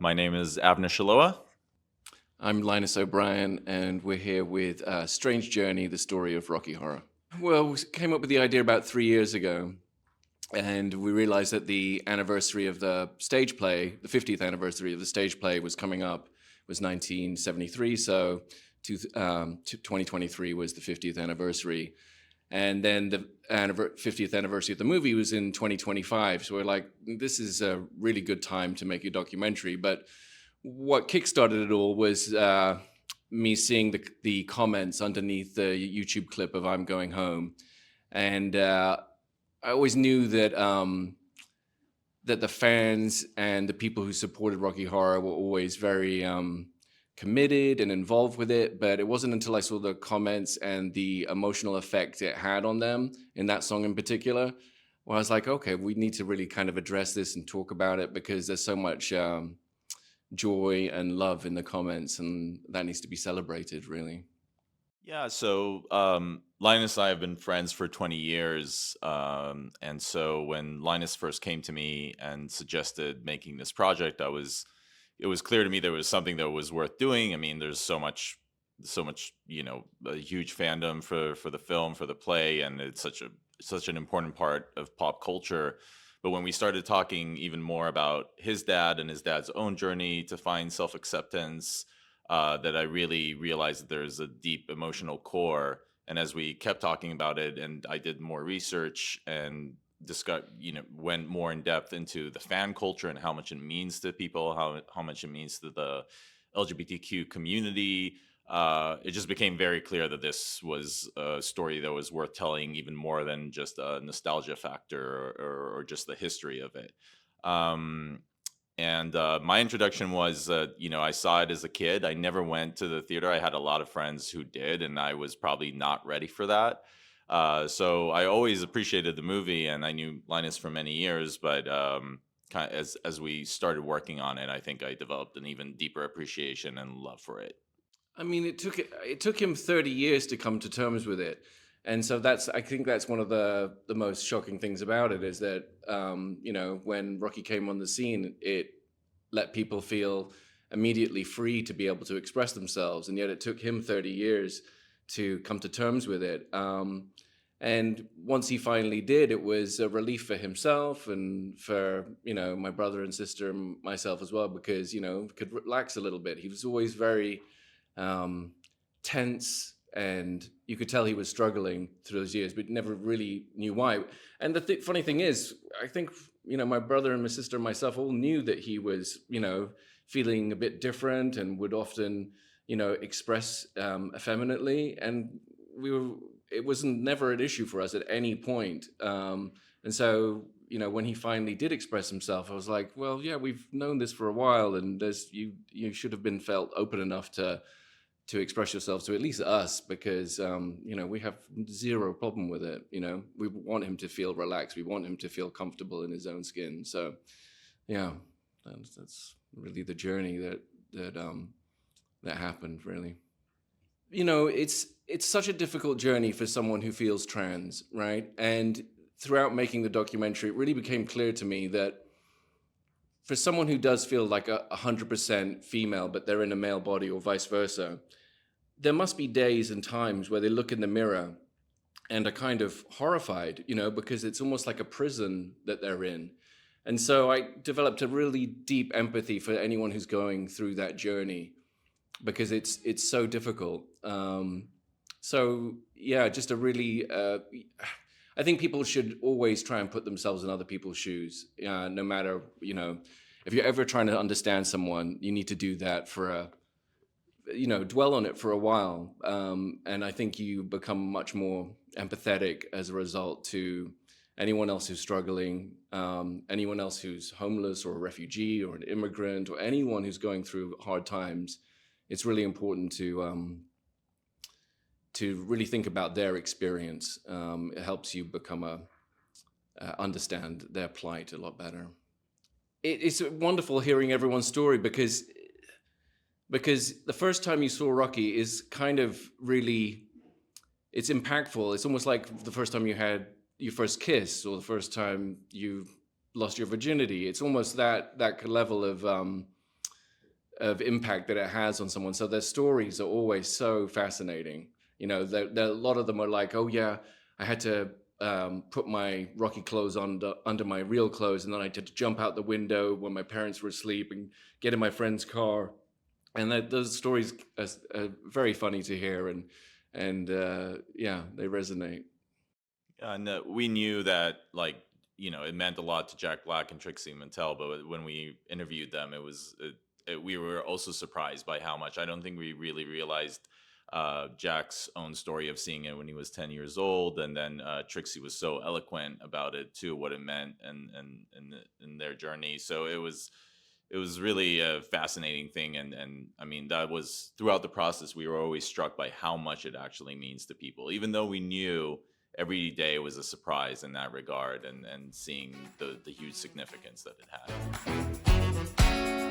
My name is Avener Shiloah. I'm Linus O'Brien, and we're here with Strange Journey, the story of Rocky Horror. Well, we came up with the idea about 3 years ago, and we realized that the anniversary of the stage play, the 50th anniversary of the stage play was coming up, was 1973, so 2023 was the 50th anniversary. And then the 50th anniversary of the movie was in 2025. So we're like, this is a really good time to make a documentary. But what kickstarted it all was me seeing the comments underneath the YouTube clip of "I'm Going Home," and I always knew that that the fans and the people who supported Rocky Horror were always very committed and involved with it. But it wasn't until I saw the comments and the emotional effect it had on them in that song in particular, where I was like, okay, we need to really kind of address this and talk about it, because there's so much joy and love in the comments, and that needs to be celebrated, really. Yeah, so Linus and I have been friends for 20 years. And so when Linus first came to me and suggested making this project, it was clear to me there was something that was worth doing. I mean, there's so much, a huge fandom for the film, for the play, and it's such an important part of pop culture. But when we started talking even more about his dad and his dad's own journey to find self-acceptance, that I really realized that there's a deep emotional core. And as we kept talking about it, and I did more research and went more in depth into the fan culture and how much it means to people, how much it means to the LGBTQ community. It just became very clear that this was a story that was worth telling, even more than just a nostalgia factor or just the history of it. Um, and My introduction was, I saw it as a kid. I never went to the theater. I had a lot of friends who did, and I was probably not ready for that. So I always appreciated the movie, and I knew Linus for many years. But as we started working on it, I think I developed an even deeper appreciation and love for it. I mean, it took him 30 years to come to terms with it, and so I think that's one of the most shocking things about it, is that when Rocky came on the scene, it let people feel immediately free to be able to express themselves, and yet it took him 30 years to come to terms with it. And once he finally did, it was a relief for himself and for my brother and sister and myself as well, because could relax a little bit. He was always very tense, and you could tell he was struggling through those years, but never really knew why. And the funny thing is, I think my brother and my sister and myself all knew that he was feeling a bit different and would often express effeminately, and it was never an issue for us at any point. And so when he finally did express himself, I was like, well, yeah, we've known this for a while, and you should have been felt open enough to express yourselves to at least us, because we have zero problem with it. We want him to feel relaxed. We want him to feel comfortable in his own skin. So yeah, that's really the journey that happened, really. It's such a difficult journey for someone who feels trans, right? And throughout making the documentary, it really became clear to me that for someone who does feel like 100% female, but they're in a male body, or vice versa, there must be days and times where they look in the mirror and are kind of horrified, because it's almost like a prison that they're in. And so I developed a really deep empathy for anyone who's going through that journey, because it's so difficult. So yeah, just a really, I think people should always try and put themselves in other people's shoes. No matter, if you're ever trying to understand someone, you need to do that dwell on it for a while. And I think you become much more empathetic as a result to anyone else who's struggling, anyone else who's homeless or a refugee or an immigrant, or anyone who's going through hard times. It's really important to really think about their experience. It helps you understand their plight a lot better. It's wonderful hearing everyone's story, because the first time you saw Rocky is kind of really, it's impactful. It's almost like the first time you had your first kiss, or the first time you lost your virginity. It's almost that level of of impact that it has on someone. So their stories are always so fascinating. You know, a lot of them are like, oh yeah, I had to put my Rocky clothes under my real clothes, and then I had to jump out the window when my parents were asleep and get in my friend's car. And those stories are very funny to hear, and yeah, they resonate. And we knew that, like, it meant a lot to Jack Black and Trixie Mattel, but when we interviewed them, we were also surprised by how much. I don't think we really realized Jack's own story of seeing it when he was 10 years old, and then Trixie was so eloquent about it too, what it meant, and in their journey. So it was really a fascinating thing, and I mean, that was throughout the process. We were always struck by how much it actually means to people, even though we knew every day was a surprise in that regard, and seeing the huge significance that it had.